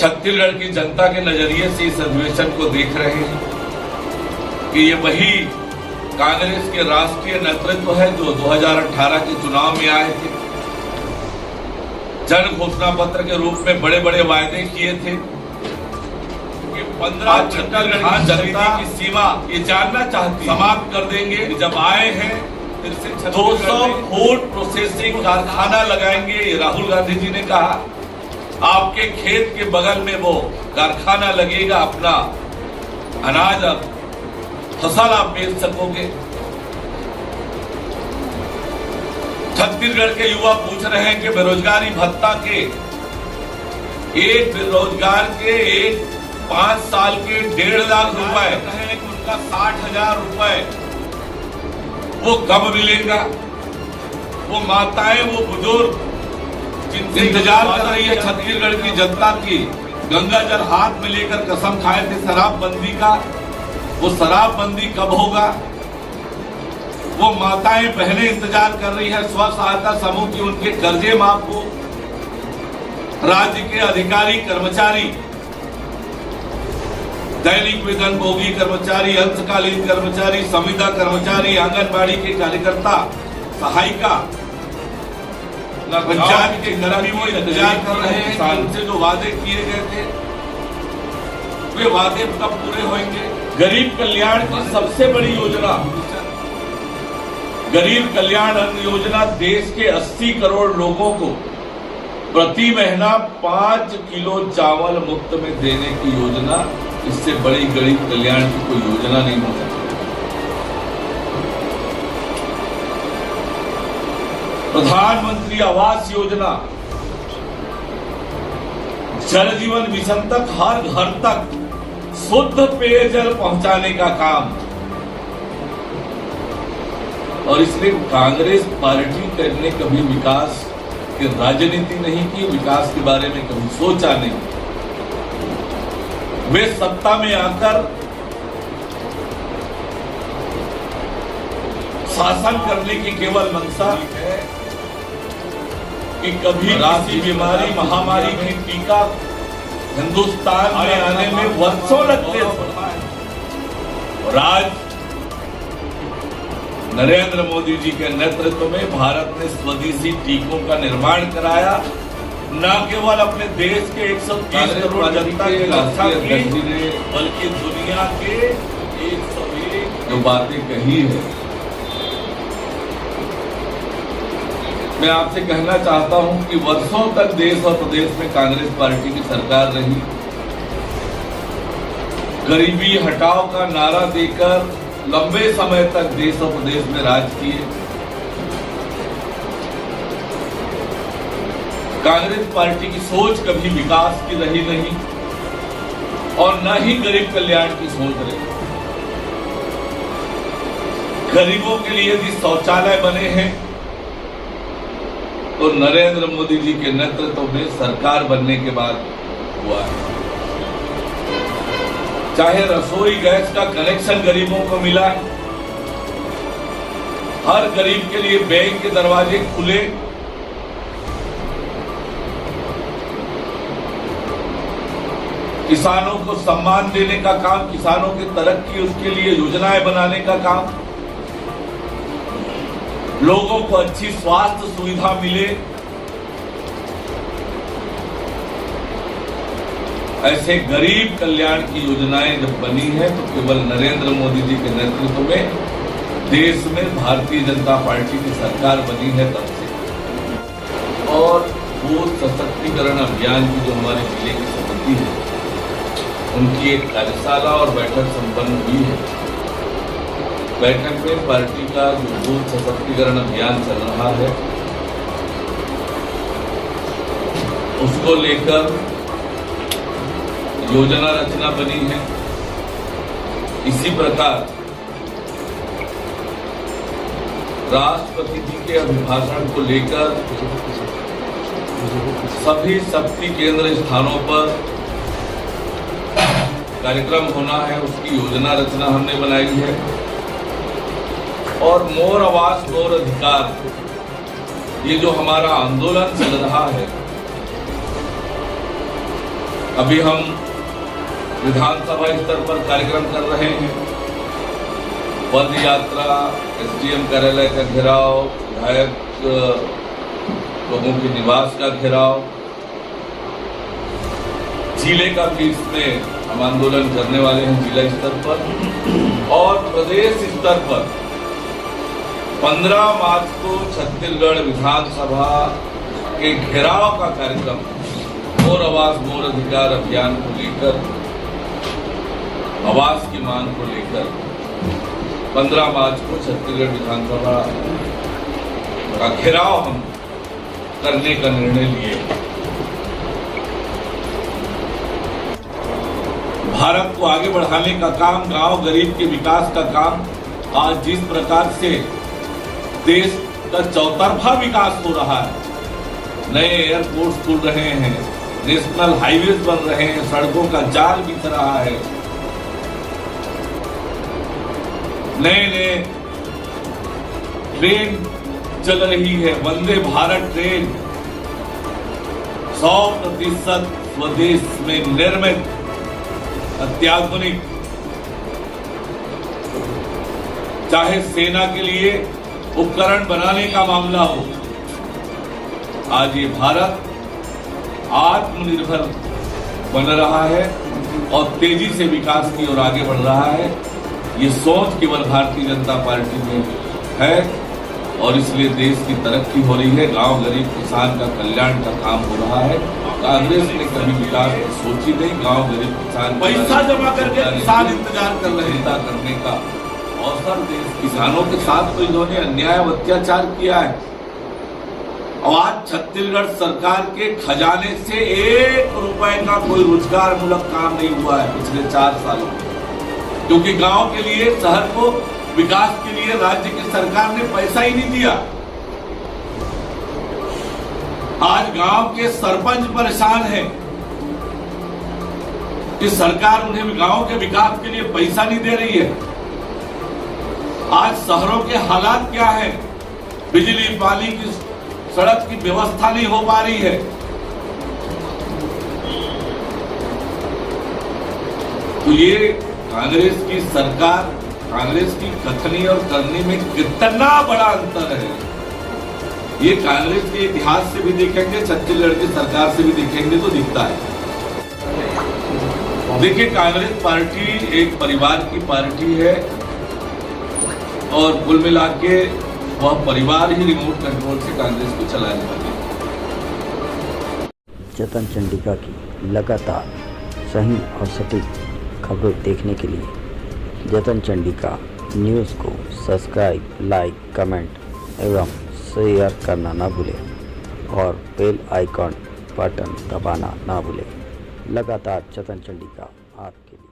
छत्तीसगढ़ की जनता के नजरिए से इस अधिवेशन को देख रहे हैं कि ये वही कांग्रेस के राष्ट्रीय नेतृत्व है जो 2018 के चुनाव में आए थे, जन घोषणा पत्र के रूप में बड़े बड़े वायदे किए थे कि 15 छत्तीसगढ़ की जनता की सीमा ये जानना चाहती समाप्त कर देंगे। जब आए हैं फिर से 200 फूड प्रोसेसिंग कारखाना लगाएंगे, ये राहुल गांधी जी ने कहा। आपके खेत के बगल में वो कारखाना लगेगा, अपना अनाज फसल आप बेच सकोगे। छत्तीसगढ़ के युवा पूछ रहे हैं कि बेरोजगारी भत्ता के एक बेरोजगार के 5 साल के 1.5 लाख रुपए उनका 60,000 रुपए वो कब मिलेगा। वो माताएं, वो बुजुर्ग जिनसे इंतजार कर रही है छत्तीसगढ़ की जनता की, गंगा जल हाथ में लेकर कसम खाए थे शराबबंदी का, वो शराबबंदी कब होगा। वो माताएं बहनें इंतजार कर रही है स्व सहायता समूह की उनके कर्जे माफ हो। राज्य के अधिकारी कर्मचारी, दैनिक वेतनभोगी कर्मचारी, अंशकालीन कर्मचारी, संविदा कर्मचारी, आंगनबाड़ी के कार्यकर्ता, सहायिका, पंचायत के कर्मी वो इंतजार कर रहे हैं कि उनसे जो वादे किए गए थे वे वादे कब पूरे होंगे। गरीब कल्याण की सबसे बड़ी योजना गरीब कल्याण अन्न योजना देश के 80 करोड़ लोगों को प्रति महीना 5 किलो चावल मुफ्त में देने की योजना। इससे बड़ी गरीब कल्याण की कोई योजना नहीं हो सकती। प्रधानमंत्री आवास योजना, जल जीवन मिशन तक हर घर तक शुद्ध पेयजल पहुंचाने का काम। और इसलिए कांग्रेस पार्टी करने कभी विकास की राजनीति नहीं की, विकास के बारे में कभी सोचा नहीं। वे सत्ता में आकर शासन करने की केवल मंशा है कि कभी किसी बीमारी महामारी की टीका हिंदुस्तान में आने में वर्षों लगते थे। और आज नरेंद्र मोदी जी के नेतृत्व में भारत ने स्वदेशी टीकों का निर्माण कराया। न केवल अपने देश के 130 करोड़ जनता की रक्षा की, बल्कि दुनिया के 101 जो बातें कही है। मैं आपसे कहना चाहता हूं कि वर्षों तक देश और प्रदेश में कांग्रेस पार्टी की सरकार रही। गरीबी हटाओ का नारा देकर लंबे समय तक देश और प्रदेश में राज किए। कांग्रेस पार्टी की सोच कभी विकास की रही नहीं और न ही गरीब कल्याण की सोच रही। गरीबों के लिए भी शौचालय बने हैं तो नरेंद्र मोदी जी के नेतृत्व में सरकार बनने के बाद हुआ है। चाहे रसोई गैस का कनेक्शन गरीबों को मिला है, हर गरीब के लिए बैंक के दरवाजे खुले, किसानों को सम्मान देने का काम, किसानों की तरक्की उसके लिए योजनाएं बनाने का काम, लोगों को अच्छी स्वास्थ्य सुविधा मिले, ऐसे गरीब कल्याण की योजनाएं जब बनी है तो केवल नरेंद्र मोदी जी के नेतृत्व में देश में भारतीय जनता पार्टी की सरकार बनी है तब से। और वो सशक्तिकरण अभियान की जो हमारे जिले की समिति है, उनकी एक कार्यशाला और बैठक संपन्न हुई है। बैठक में पार्टी का जो बूथ सशक्तिकरण अभियान चल रहा है उसको लेकर योजना रचना बनी है। इसी प्रकार राष्ट्रपति जी के अभिभाषण को लेकर सभी शक्ति केंद्र स्थानों पर कार्यक्रम होना है, उसकी योजना रचना हमने बनाई है। और मोर आवाज मोर अधिकार, ये जो हमारा आंदोलन चल रहा है, अभी हम विधानसभा स्तर पर कार्यक्रम कर रहे हैं। पद यात्रा, एसडीएम कार्यालय का घेराव, विधायक लोगों के निवास का घेराव, जिले का भी इसमें हम आंदोलन करने वाले हैं जिला स्तर पर। और प्रदेश स्तर पर 15 मार्च को छत्तीसगढ़ विधानसभा के घेराव का कार्यक्रम मोर आवाज मोर अधिकार अभियान को लेकर, आवास की मांग को लेकर 15 मार्च को छत्तीसगढ़ विधानसभा का घेराव हम करने का निर्णय लिए। भारत को आगे बढ़ाने का काम, गांव गरीब के विकास का काम, आज जिस प्रकार से देश का चौतरफा विकास हो रहा है, नए एयरपोर्ट खुल रहे हैं, नेशनल हाईवेज बन रहे हैं, सड़कों का जाल बिछ रहा है, नए नए ट्रेन चल रही है, वंदे भारत ट्रेन 100% स्वदेश में निर्मित अत्याधुनिक, चाहे सेना के लिए उपकरण बनाने का मामला हो, आज ये भारत आत्मनिर्भर बन रहा है और तेजी से विकास की ओर आगे बढ़ रहा है। ये सोच केवल भारतीय जनता पार्टी में है और इसलिए देश की तरक्की हो रही है, गांव गरीब किसान का कल्याण का काम हो रहा है। कांग्रेस ने कभी विकास की सोची नहीं, गांव गरीब किसान पैसा जमा करके किसान इंतजार कर रहे हैं करने का अवसर देश किसानों के साथ तो इन्होंने अन्याय और अत्याचार किया है। और आज छत्तीसगढ़ सरकार के खजाने से 1 रुपए का कोई रोजगार मूलक काम नहीं हुआ है पिछले 4 सालों में, क्योंकि गांव के लिए, शहर को विकास के लिए राज्य की सरकार ने पैसा ही नहीं दिया। आज गांव के सरपंच परेशान हैं कि सरकार उन्हें गांव के विकास के लिए पैसा नहीं दे रही है। आज शहरों के हालात क्या है, बिजली पानी की सड़क की व्यवस्था नहीं हो पा रही है। तो ये कांग्रेस की सरकार, कांग्रेस की कथनी और करनी में कितना बड़ा अंतर है, ये कांग्रेस के इतिहास से भी देखेंगे, छत्तीसगढ़ की सरकार से भी देखेंगे तो दिखता है। देखिए, कांग्रेस पार्टी एक परिवार की पार्टी है और कुल मिला के वह परिवार ही रिमोट कंट्रोल से कांग्रेस को चलाने वाली है। जतन चंडिका की लगातार सही और सटीक खबरें देखने के लिए जतन चंडिका न्यूज़ को सब्सक्राइब, लाइक, कमेंट एवं शेयर करना ना भूलें और बेल आइकॉन बटन दबाना ना भूलें। लगातार जतन चंडिका आपके लिए।